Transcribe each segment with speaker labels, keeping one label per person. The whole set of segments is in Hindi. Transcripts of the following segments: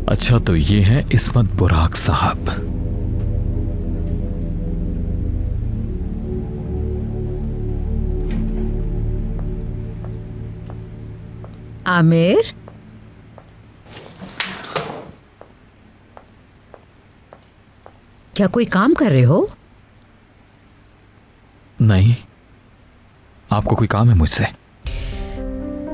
Speaker 1: अच्छा, तो ये हैं इस्मत बुराक साहब।
Speaker 2: आमिर, क्या कोई काम कर रहे हो?
Speaker 1: नहीं, आपको कोई काम है मुझसे?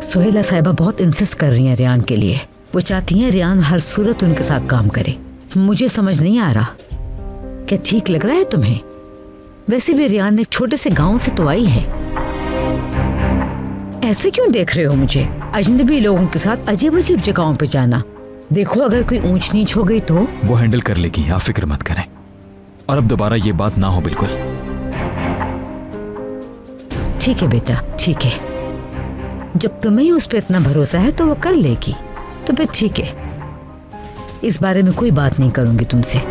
Speaker 2: सोहेला साहिबा बहुत इंसिस्ट कर रही हैं रियान के लिए। वो चाहती हैं रियान हर सूरत उनके साथ काम करे। मुझे समझ नहीं आ रहा, क्या ठीक लग रहा है तुम्हें? वैसे भी रियान एक छोटे से गांव से तो आई है। ऐसे क्यों देख रहे हो मुझे? अजनबी लोगों के साथ अजीब अजीब जगहों पे जाना, देखो अगर कोई ऊंच नीच हो गई तो।
Speaker 1: वो हैंडल कर लेगी, आप फिक्र मत करें। और अब दोबारा ये बात ना हो, बिल्कुल।
Speaker 2: ठीक है बेटा, ठीक है। जब तुम्हें ही उस पर इतना भरोसा है तो वो कर लेगी, तो फिर ठीक है। इस बारे में कोई बात नहीं करूंगी तुमसे।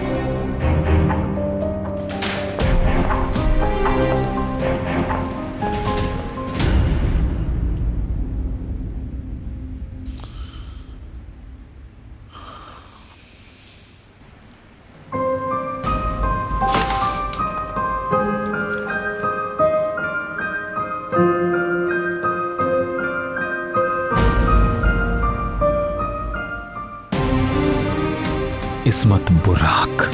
Speaker 1: इस्मत बुराक।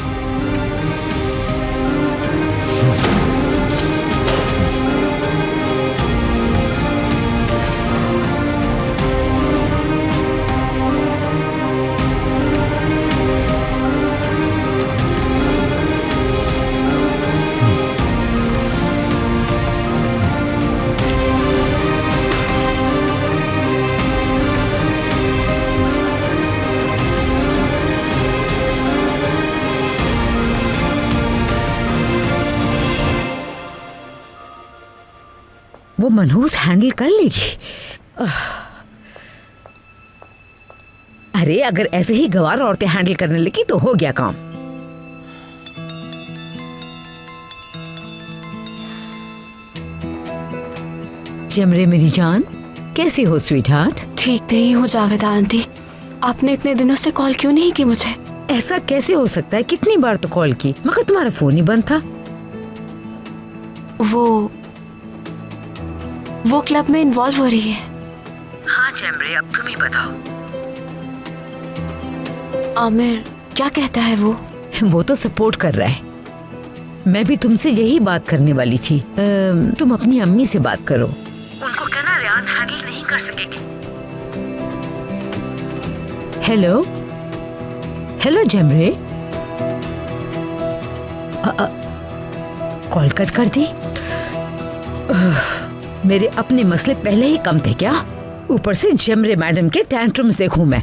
Speaker 2: वो मनहूस हैंडल कर लेगी। अरे अगर ऐसे ही गवार औरतें हैंडल करने लगी तो हो गया काम। जमरे मेरी जान, कैसी हो स्वीट हार्ट?
Speaker 3: ठीक नहीं हूँ जावेदा आंटी, आपने इतने दिनों से कॉल क्यों नहीं की मुझे?
Speaker 2: ऐसा कैसे हो सकता है? कितनी बार तो कॉल की, मगर तुम्हारा फोन ही बंद था।
Speaker 3: वो क्लब में इन्वॉल्व हो रही है।
Speaker 2: हाँ जमरे, अब तुम ही बताओ।
Speaker 3: आमिर क्या कहता है वो?
Speaker 2: वो तो सपोर्ट कर रहा है। मैं भी तुमसे यही बात करने वाली थी। तुम अपनी अम्मी से बात करो, उनको कहना रियान हैंडल नहीं कर सकेगी। हेलो हेलो जमरे, कॉल कट कर दी। मेरे अपने मसले पहले ही कम थे क्या? ऊपर से जमरे मैडम के टैंट्रम्स देखूं मैं।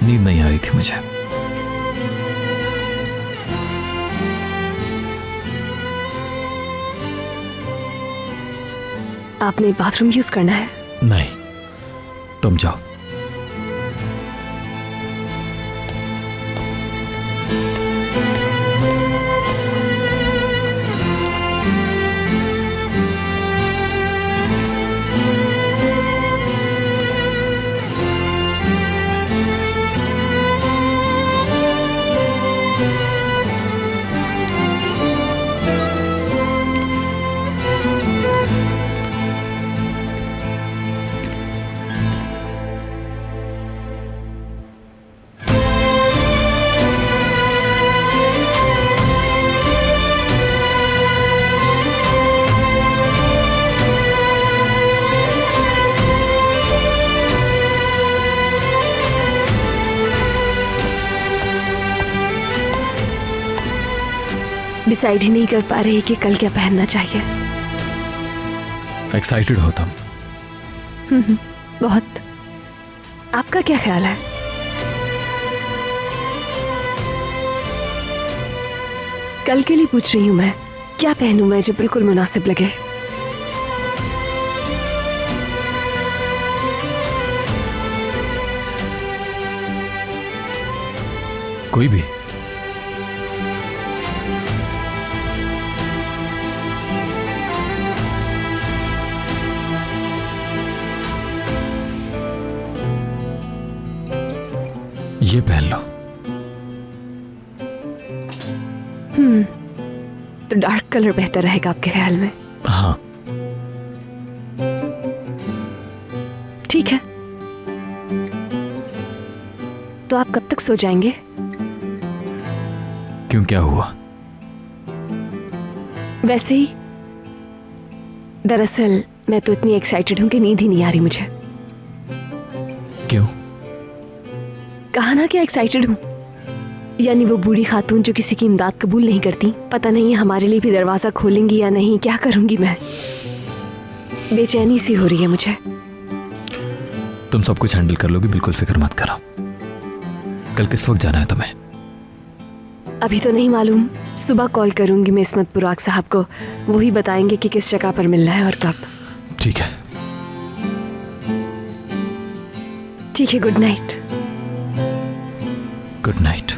Speaker 1: नींद नहीं आ रही थी मुझे।
Speaker 3: आपने बाथरूम यूज करना है?
Speaker 1: नहीं, तुम जाओ।
Speaker 3: डिसाइड ही नहीं कर पा रही कि कल क्या पहनना चाहिए।
Speaker 1: एक्साइटेड हो तुम?
Speaker 3: बहुत। आपका क्या ख्याल है? कल के लिए पूछ रही हूं मैं, क्या पहनूं मैं जो बिल्कुल मुनासिब लगे?
Speaker 1: कोई भी। ये पहन लो।
Speaker 3: तो डार्क कलर बेहतर रहेगा आपके ख्याल में?
Speaker 1: हाँ।
Speaker 3: ठीक है। तो आप कब तक सो जाएंगे?
Speaker 1: क्यों, क्या हुआ?
Speaker 3: वैसे ही। दरअसल मैं तो इतनी एक्साइटेड हूं कि नींद ही नहीं आ रही मुझे।
Speaker 1: क्यों?
Speaker 3: कहा ना कि एक्साइटेड हूं। यानी वो बूढ़ी खातून जो किसी की इमदाद कबूल नहीं करती, पता नहीं है हमारे लिए भी दरवाजा खोलेंगी या नहीं। क्या करूंगी मैं? बेचैनी सी हो रही है मुझे।
Speaker 1: तुम सब कुछ हैंडल कर लोगी, बिल्कुल फिक्र मत करो। कल किस वक्त जाना है तुम्हें?
Speaker 3: अभी तो नहीं मालूम। सुबह कॉल करूंगी मैं इस्मत बुराक साहब को, वो ही बताएंगे कि किस जगह पर मिलना है और कब।
Speaker 1: ठीक है।
Speaker 3: ठीक है, गुड नाइट।
Speaker 1: Good night.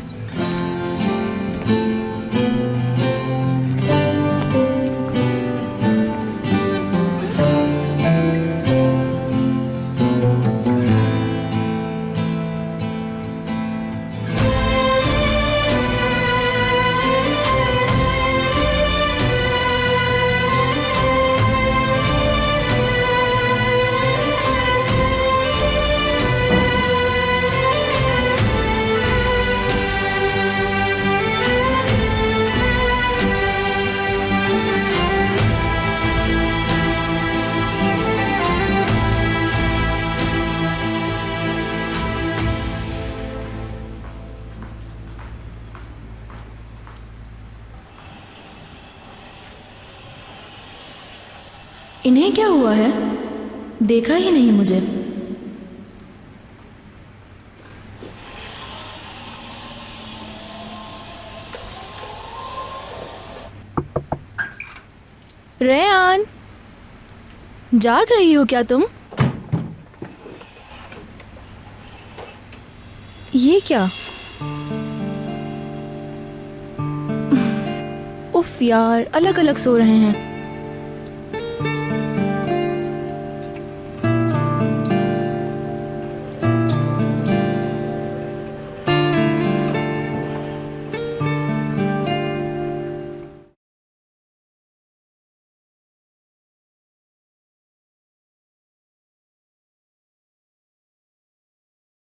Speaker 4: इन्हें क्या हुआ है? देखा ही नहीं मुझे। रेयान, जाग रही हो क्या तुम? ये क्या? उफ यार, अलग अलग सो रहे हैं।